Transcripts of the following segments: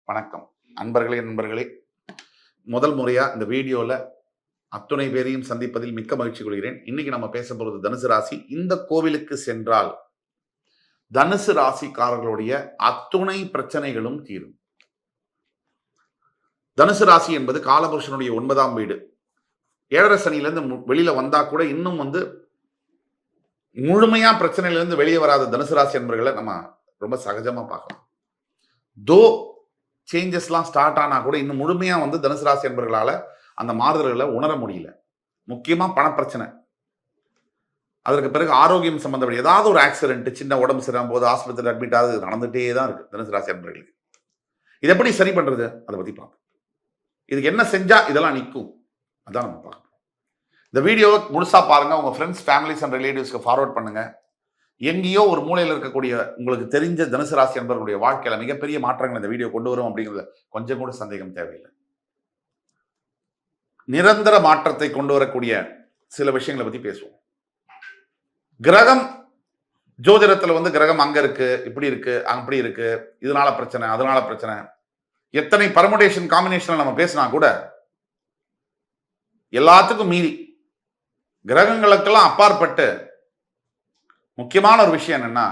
வணக்கம் நண்பர்களே, முதல் முறையா இந்த வீடியோல அத்துணை பேரையும் சந்திப்பதில் மிக்க மகிழ்ச்சி கொள்கிறேன். இன்னைக்கு நம்ம பேச போறது தனுசு ராசி. இந்த கோவிலுக்கு சென்றால் தனுசு ராசிக்காரர்களுடைய அத்துணை பிரச்சனைகளும் தீரும். தனுசு ராசி என்பது காலபுருஷனுடைய 9ஆம் வீடு. 7.5 சனியிலிருந்து வெளியில வந்தா கூட இன்னும் முழுமையா பிரச்சனையிலிருந்து வெளியே வராத தனுசு ராசி என்பர்களை நம்ம ரொம்ப சகஜமா பார்க்கலாம். சேஞ்சஸ்லாம் ஸ்டார்ட் ஆனா கூட இன்னும் முழுமையா தனுசு ராசி என்பவர்களால அந்த மாறுதல்களை உணர முடியல. முக்கியமா பணப்பிரச்சனை, அதற்கு பிறகு ஆரோக்கியம் சம்பந்தப்பட்ட ஏதாவது ஒரு ஆக்சிடென்ட், சின்ன உடம்பு சரியாகும் போது ஆஸ்பத்திரி அட்மிட் ஆகுது நடந்துட்டே தான் இருக்கு தனுசு ராசி என்பவர்களுக்கு. இது எப்படி சரி பண்றது அதை பத்தி பார்ப்போம். இதுக்கு என்ன செஞ்சா இதெல்லாம் நிற்கும் அதான் நம்ம பார்க்கணும். இந்த வீடியோவை முழுசா பாருங்க, உங்க ஃப்ரெண்ட்ஸ், ஃபேமிலிஸ் அண்ட் ரிலேட்டிவ்ஸ்க்கு ஃபார்வர்ட் பண்ணுங்க. எங்கேயோ ஒரு மூலையில் இருக்கக்கூடிய உங்களுக்கு தெரிஞ்ச தனுசு ராசி என்பவர்களுடைய வாழ்க்கையில மிகப்பெரிய மாற்றங்கள் இந்த வீடியோ கொண்டு வரும் அப்படிங்கிறது கொஞ்சம் கூட சந்தேகம் தேவையில்லை. நிரந்தர மாற்றத்தை கொண்டு வரக்கூடிய சில விஷயங்களை பத்தி பேசுவோம். கிரகம் ஜோதிடத்துல கிரகம் அங்க இருக்கு, இப்படி இருக்கு, அப்படி இருக்கு, இதனால பிரச்சனை, அதனால பிரச்சனை, எத்தனை பர்முடேஷன் காம்பினேஷன் நம்ம பேசினா கூட எல்லாத்துக்கும் மீறி கிரகங்களுக்கெல்லாம் அப்பாற்பட்டு முக்கியமான ஒரு விஷயம் என்னன்னா,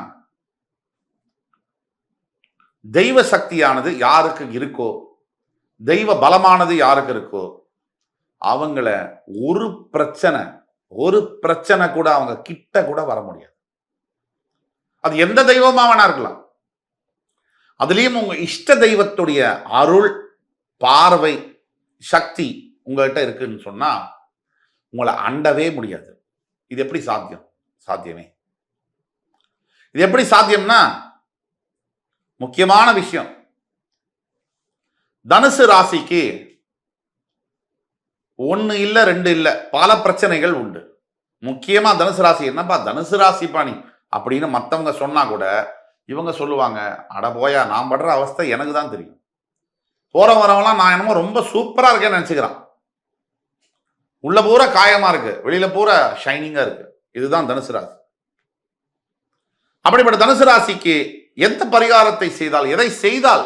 தெய்வ சக்தியானது யாருக்கு இருக்கோ, தெய்வ பலமானது யாருக்கு இருக்கோ, அவங்கள ஒரு பிரச்சனை கூட அவங்க கிட்ட கூட வர முடியாது. அது எந்த தெய்வமா வேணா இருக்கலாம். அதுலயும் உங்க இஷ்ட தெய்வத்துடைய அருள், பார்வை, சக்தி உங்ககிட்ட இருக்குன்னு சொன்னா உங்களை அண்டவே முடியாது. இது எப்படி சாத்தியம்? சாத்தியமே. இது எப்படி சாத்தியம்னா, முக்கியமான விஷயம், தனுசு ராசிக்கு 1 இல்ல 2 இல்ல பல பிரச்சனைகள் உண்டு. முக்கியமா தனுசு ராசி, என்னப்பா தனுசு ராசி பாணி அப்படின்னு மத்தவங்க சொன்னா கூட இவங்க சொல்லுவாங்க, அட போயா, நான் படுற அவஸ்தை எனக்கு தான் தெரியும். போற வரவெல்லாம் நான் என்னமோ ரொம்ப சூப்பரா இருக்கேன்னு நினைச்சுக்கிறான். உள்ள பூரா காயமா இருக்கு, வெளியில பூரா ஷைனிங்கா இருக்கு. இதுதான் தனுசு ராசி. அப்படிப்பட்ட தனுசு ராசிக்கு எந்த பரிகாரத்தை செய்தால், எதை செய்தால்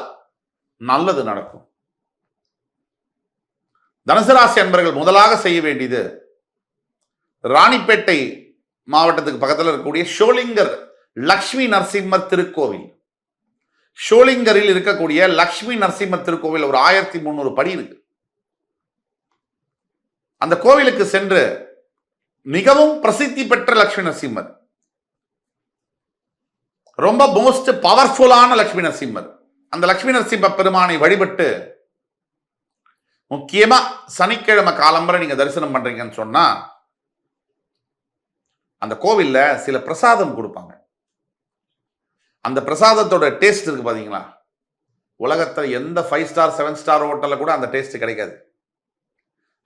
நல்லது நடக்கும்? தனுசு ராசி அன்பர்கள் முதலாக செய்ய வேண்டியது, ராணிப்பேட்டை மாவட்டத்துக்கு பக்கத்தில் இருக்கக்கூடிய ஷோலிங்கர் லக்ஷ்மி நரசிம்மர் திருக்கோவில். ஷோலிங்கரில் இருக்கக்கூடிய லக்ஷ்மி நரசிம்மர் திருக்கோவில் ஒரு 1300 படி இருக்கு. அந்த கோவிலுக்கு சென்று, மிகவும் பிரசித்தி பெற்ற லக்ஷ்மி நரசிம்மர், ரொம்ப மோஸ்ட் பவர்ஃபுல்லான லட்சுமி நரசிம்மர், அந்த லட்சுமி நரசிம்ம பெருமானை வழிபட்டு, முக்கியமா சனிக்கிழமை காலம்பரை நீங்க தரிசனம் பண்றீங்கன்னு சொன்னா அந்த கோவில்ல சில பிரசாதம் கொடுப்பாங்க. அந்த பிரசாதத்தோட டேஸ்ட் இருக்கு பாத்தீங்களா, உலகத்துல எந்த 5 ஸ்டார் 7 ஸ்டார் ஹோட்டல்ல கூட அந்த டேஸ்ட் கிடைக்காது.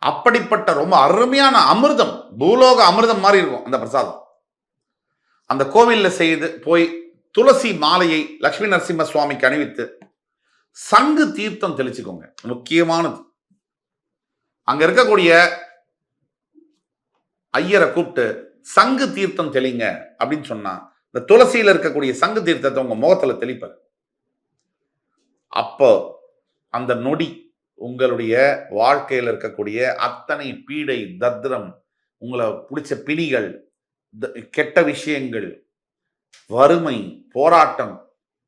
அப்படிப்பட்ட ரொம்ப அருமையான அமிர்தம், பூலோக அமிர்தம் மாதிரி இருக்கும் அந்த பிரசாதம். அந்த கோவில்ல செய்து போய் துளசி மாலையை லட்சுமி நரசிம்ம சுவாமிக்கு அணிவித்து சங்கு தீர்த்தம் தெளிச்சுக்கோங்க. முக்கியமானது, அங்க இருக்கக்கூடிய ஐயரை கூப்பிட்டு சங்கு தீர்த்தம் தெளிங்க அப்படின்னு சொன்னா, இந்த துளசியில இருக்கக்கூடிய சங்கு தீர்த்தத்தை உங்க முகத்துல தெளிப்பார். அப்போ அந்த நொடி உங்களுடைய வாழ்க்கையில் இருக்கக்கூடிய அத்தனை பீடை, தத்ரம், உங்களை பிடிச்ச பிணிகள், கெட்ட விஷயங்கள், வறுமை, போராட்டம்,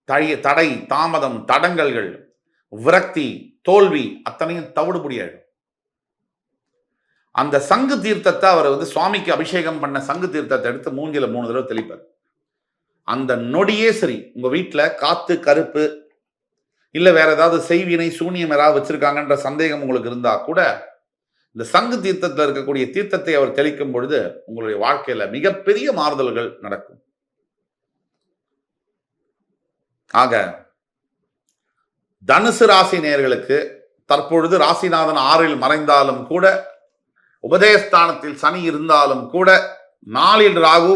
தடை, தாமதம், தடங்கல்கள், விரக்தி, தோல்வி அத்தனையும் தவிடுபடியாயிடும். அந்த சங்கு தீர்த்தத்தை அவர் சுவாமிக்கு அபிஷேகம் பண்ண சங்கு தீர்த்தத்தை எடுத்து மூஞ்சில 3 தடவை தெளிப்பார். அந்த நொடியே சரி, உங்க வீட்டுல காத்து கருப்பு இல்ல வேற ஏதாவது செய்வினை சூனியம் யாராவது வச்சிருக்காங்கன்ற சந்தேகம் உங்களுக்கு இருந்தா கூட இந்த சங்கு தீர்த்தத்தில் இருக்கக்கூடிய தீர்த்தத்தை அவர் தெளிக்கும் பொழுது உங்களுடைய வாழ்க்கையில மிகப்பெரிய மாறுதல்கள் நடக்கும். ஆக தனுசு ராசி நேயர்களுக்கு தற்பொழுது ராசிநாதன் 6இல் மறைந்தாலும் கூட, உபதேசஸ்தானத்தில் சனி இருந்தாலும் கூட, 4இல் ராகு,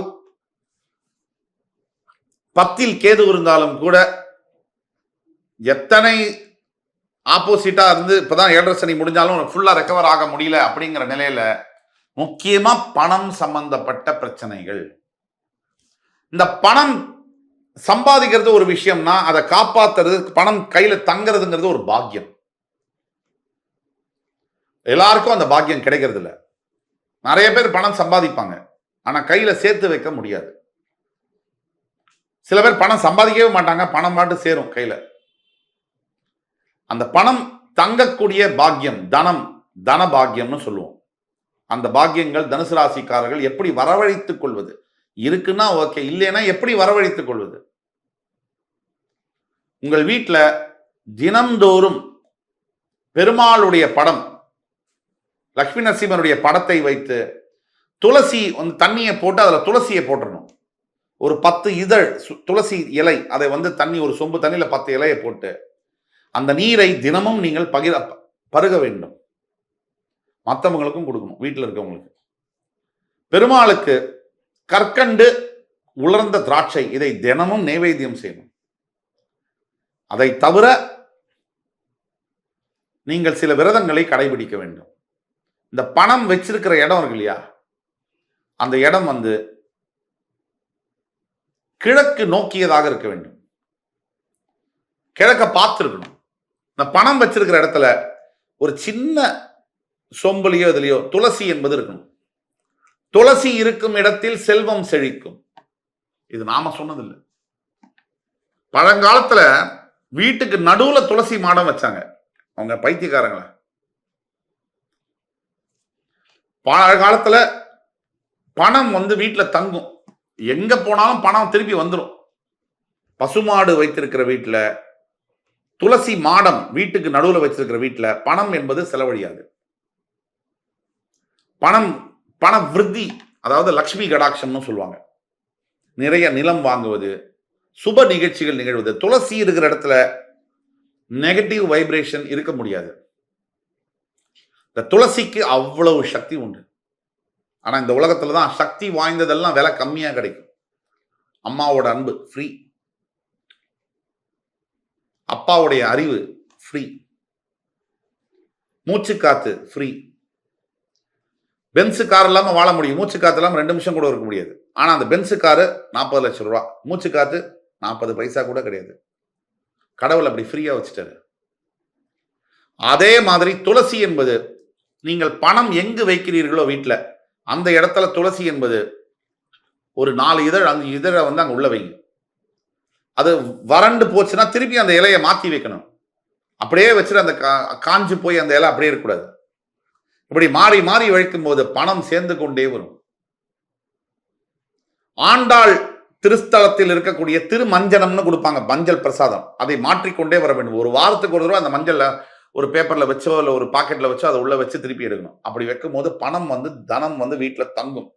10இல் கேது இருந்தாலும் கூட, எத்தனை ஆப்போசிட்டா இருந்து இப்பதான் 7.5 சனி முடிஞ்சாலும் ஃபுல்லா ரெக்கவர் ஆக முடியல அப்படிங்கிற நிலையில முக்கியமா பணம் சம்பந்தப்பட்ட பிரச்சனைகள். இந்த பணம் சம்பாதிக்கிறது ஒரு விஷயம்னா அதை காப்பாத்துறது, பணம் கையில தங்குறதுங்கிறது ஒரு பாக்கியம். எல்லாருக்கும் அந்த பாக்கியம் கிடைக்கிறது இல்ல. நிறைய பேர் பணம் சம்பாதிப்பாங்க, ஆனா கையில சேர்த்து வைக்க முடியாது. சில பேர் பணம் சம்பாதிக்கவே மாட்டாங்க, பணம் பாட்டு சேரும் கையில. அந்த பணம் தங்கக்கூடிய பாக்கியம், தன பாக்கியம்னு சொல்லுவோம். அந்த பாக்கியங்கள் தனுசு ராசிக்காரர்கள் எப்படி வரவழைத்துக் கொள்வது? இருக்குன்னா ஓகே, இல்லைன்னா எப்படி வரவழைத்துக் கொள்வது? உங்கள் வீட்டில் தினந்தோறும் பெருமாளுடைய படம், லட்சுமி நரசிம்மருடைய படத்தை வைத்து துளசி தண்ணியை போட்டு அதுல துளசியை போட்டுறணும். ஒரு 10 இதழ் துளசி இலை, அதை தண்ணி, ஒரு சொம்பு தண்ணியில 10 இலையை போட்டு அந்த நீரை தினமும் நீங்கள் பருக வேண்டும். மற்றவங்களுக்கும் கொடுக்கணும், வீட்டில் இருக்கவங்களுக்கு. பெருமாளுக்கு கற்கண்டு, உலர்ந்த திராட்சை, இதை தினமும் நைவேத்தியம் செய்யணும். அதை தவிர நீங்கள் சில விரதங்களை கடைபிடிக்க வேண்டும். இந்த பணம் வச்சிருக்கிற இடம் இருக்கு இல்லையா, அந்த இடம் கிழக்கு நோக்கியதாக இருக்க வேண்டும். கிழக்க பார்த்திருக்கணும். இந்த பணம் வச்சிருக்கிற இடத்துல ஒரு சின்ன சொம்புலையோ இதுலையோ துளசி என்பது இருக்கணும். துளசி இருக்கும் இடத்தில் செல்வம் செழிக்கும். இது நாம சொன்னதில்லை. பழங்காலத்துல வீட்டுக்கு நடுவுல துளசி மாடம் வச்சாங்க அவங்க பைத்தியக்காரங்கள. பழங்காலத்துல பணம் வீட்டுல தங்கும், எங்க போனாலும் பணம் திருப்பி வந்துடும். பசுமாடு வைத்திருக்கிற வீட்டுல, துளசி மாடம் வீட்டுக்கு நடுவுல வச்சிருக்கிற வீட்டுல பணம் என்பது செலவழியாது. பண விருத்தி, அதாவது லக்ஷ்மி கடாட்சம்னு சொல்லுவாங்க. நிறைய நிலம் வாங்குவது, சுப நிகழ்ச்சிகள் நிகழ்வது. துளசி இருக்கிற இடத்துல நெகட்டிவ் வைப்ரேஷன் இருக்க முடியாது. இந்த துளசிக்கு அவ்வளவு சக்தி உண்டு. ஆனா இந்த உலகத்துல தான் சக்தி வாய்ந்ததெல்லாம் விலை கம்மியா கிடைக்கும். அம்மாவோட அன்பு ஃப்ரீ, அப்பாவுடைய அறிவு ஃப்ரீ, மூச்சு காத்து ஃப்ரீ. பென்சு கார் இல்லாம வாழ முடியும், மூச்சு காத்து இல்லாம 2 நிமிஷம் கூட இருக்க முடியாது. ஆனா அந்த பென்சு காரு 40 லட்சம் ரூபாய், மூச்சு காத்து 40 பைசா கூட கிடையாது. கடவுள் அப்படி ஃப்ரீயா வச்சுட்டாரு. அதே மாதிரி துளசி என்பது, நீங்கள் பணம் எங்கு வைக்கிறீர்களோ வீட்டில், அந்த இடத்துல துளசி என்பது ஒரு 4 இதழ் 5 இதழை அங்க உள்ள வைங்க. அது வறண்டு போச்சுன்னா திருப்பி அந்த இலையை மாத்தி வைக்கணும். அப்படியே வச்சுட்டு அந்த காஞ்சு போய் அந்த இலை அப்படியே இருக்கக்கூடாது. இப்படி மாறி மாறி வைக்கும் போது பணம் சேர்ந்து கொண்டே வரும். ஆண்டாள் திருஸ்தலத்தில் இருக்கக்கூடிய திருமஞ்சனம்னு கொடுப்பாங்க, மஞ்சள் பிரசாதம். அதை மாற்றிக்கொண்டே வர வேண்டும். ஒரு வாரத்துக்கு ஒரு தடவை அந்த மஞ்சள்ல ஒரு பேப்பர்ல வச்சோ இல்லை ஒரு பாக்கெட்ல வச்சோ அதை உள்ள வச்சு திருப்பி எடுக்கணும். அப்படி வைக்கும் போது பணம் தனம் வீட்டுல தங்கும்.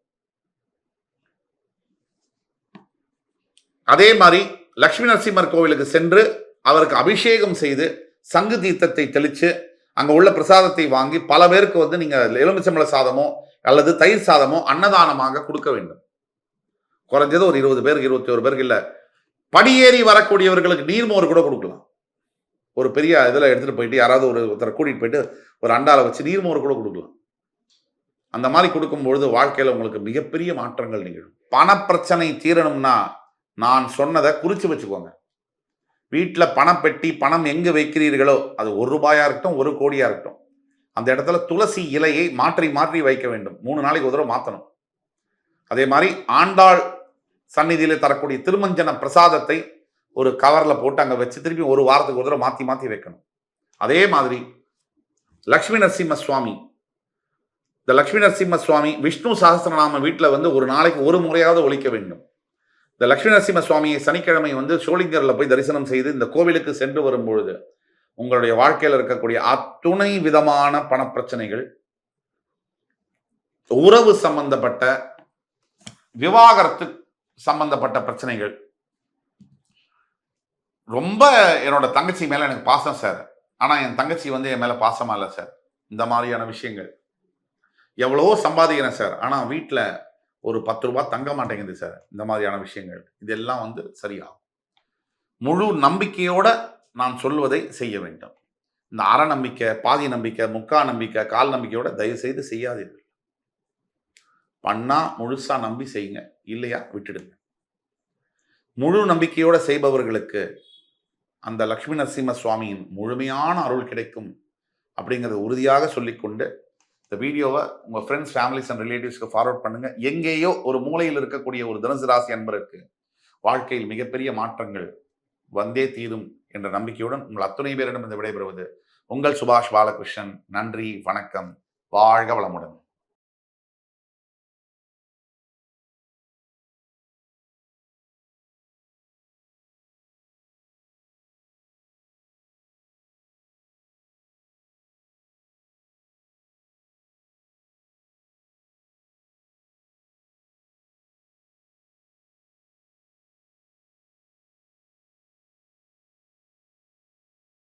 அதே மாதிரி லட்சுமி நரசிம்மர் கோவிலுக்கு சென்று அவருக்கு அபிஷேகம் செய்து சங்கு தீர்த்தத்தை தெளிச்சு அங்க உள்ள பிரசாதத்தை வாங்கி பல பேருக்கு நீங்க எலுமிச்சம்பழ சாதமோ அல்லது தயிர் சாதமோ அன்னதானமாக கொடுக்க வேண்டும். குறைஞ்சது ஒரு 20 பேருக்கு 21 பேருக்கு இல்ல, படியேறி வரக்கூடியவர்களுக்கு நீர்மோர் கூட கொடுக்கலாம். ஒரு பெரிய இதுல எடுத்துட்டு போயிட்டு யாராவது ஒருத்தரை கூட்டிட்டு போயிட்டு ஒரு அண்டால வச்சு நீர்மோர் கூட கொடுக்கலாம். அந்த மாதிரி கொடுக்கும்பொழுது வாழ்க்கையில உங்களுக்கு மிகப்பெரிய மாற்றங்கள் நிகழும். பண பிரச்சனை தீரணும்னா நான் சொன்னதை குறிச்சு வச்சுக்கோங்க. வீட்டில் பணப்பெட்டி, பணம் எங்கு வைக்கிறீர்களோ, அது 1 ரூபாயா இருக்கட்டும் 1 கோடியா இருக்கட்டும், அந்த இடத்துல துளசி இலையை மாற்றி மாற்றி வைக்க வேண்டும். 3 நாளைக்கு ஒரு தடவை மாற்றணும். அதே மாதிரி ஆண்டாள் சந்நிதியில தரக்கூடிய திருமஞ்சன பிரசாதத்தை ஒரு கவர்ல போட்டு அங்க வச்சு திருப்பி 1 வாரத்துக்கு ஒரு தடவை மாத்தி மாத்தி வைக்கணும். அதே மாதிரி லட்சுமி நரசிம்ம சுவாமி, இந்த லட்சுமி நரசிம்ம சுவாமி விஷ்ணு சஹஸ்ரநாம வீட்டில் ஒரு நாளைக்கு 1 முறையாவது ஒலிக்க வேண்டும். இந்த லட்சுமி நரசிம்ம சுவாமியை சனிக்கிழமை சோளிங்கர்ல போய் தரிசனம் செய்து இந்த கோவிலுக்கு சென்று வரும்பொழுது உங்களுடைய வாழ்க்கையில் இருக்கக்கூடிய அத்துணை விதமான பண பிரச்சனைகள், உறவு சம்பந்தப்பட்ட, விவாகரத்து சம்பந்தப்பட்ட பிரச்சனைகள், ரொம்ப என்னோட தங்கச்சி மேல எனக்கு பாசம் சார், ஆனா என் தங்கச்சி என் மேல பாசமா இல்லை சார், இந்த மாதிரியான விஷயங்கள், எவ்வளவோ சம்பாதிக்கிறேன் சார் ஆனா வீட்டில் ஒரு 10 ரூபாய் தங்க மாட்டேங்குது சார், இந்த மாதிரியான விஷயங்கள், இதெல்லாம் சரியாகும். முழு நம்பிக்கையோட நான் சொல்வதை செய்ய வேண்டும். இந்த அரை நம்பிக்கை, பாதி நம்பிக்கை, முக்கா நம்பிக்கை, கால் நம்பிக்கையோட தயவு செய்து செய்யாதீர்கள். பண்ணா முழுசா நம்பி செய்யுங்க, இல்லையா விட்டுடுங்க. முழு நம்பிக்கையோட செய்பவர்களுக்கு அந்த லட்சுமி நரசிம்ம சுவாமியின் முழுமையான அருள் கிடைக்கும் அப்படிங்கிறத உறுதியாக சொல்லிக்கொண்டு இந்த வீடியோவை உங்கள் ஃப்ரெண்ட்ஸ், ஃபேமிலிஸ் அண்ட் ரிலேட்டிவ்ஸ்க்கு ஃபார்வர்ட் பண்ணுங்க. எங்கேயோ ஒரு மூலையில் இருக்கக்கூடிய ஒரு தனுசு ராசி அன்பருக்கு வாழ்க்கையில் மிகப்பெரிய மாற்றங்கள் வந்தே தீரும் என்ற நம்பிக்கையுடன் உங்கள் அத்துணை பேரிடம் இந்த விடைபெறுவது உங்கள் சுபாஷ் பாலகிருஷ்ணன். நன்றி, வணக்கம், வாழ்க வளமுடன்.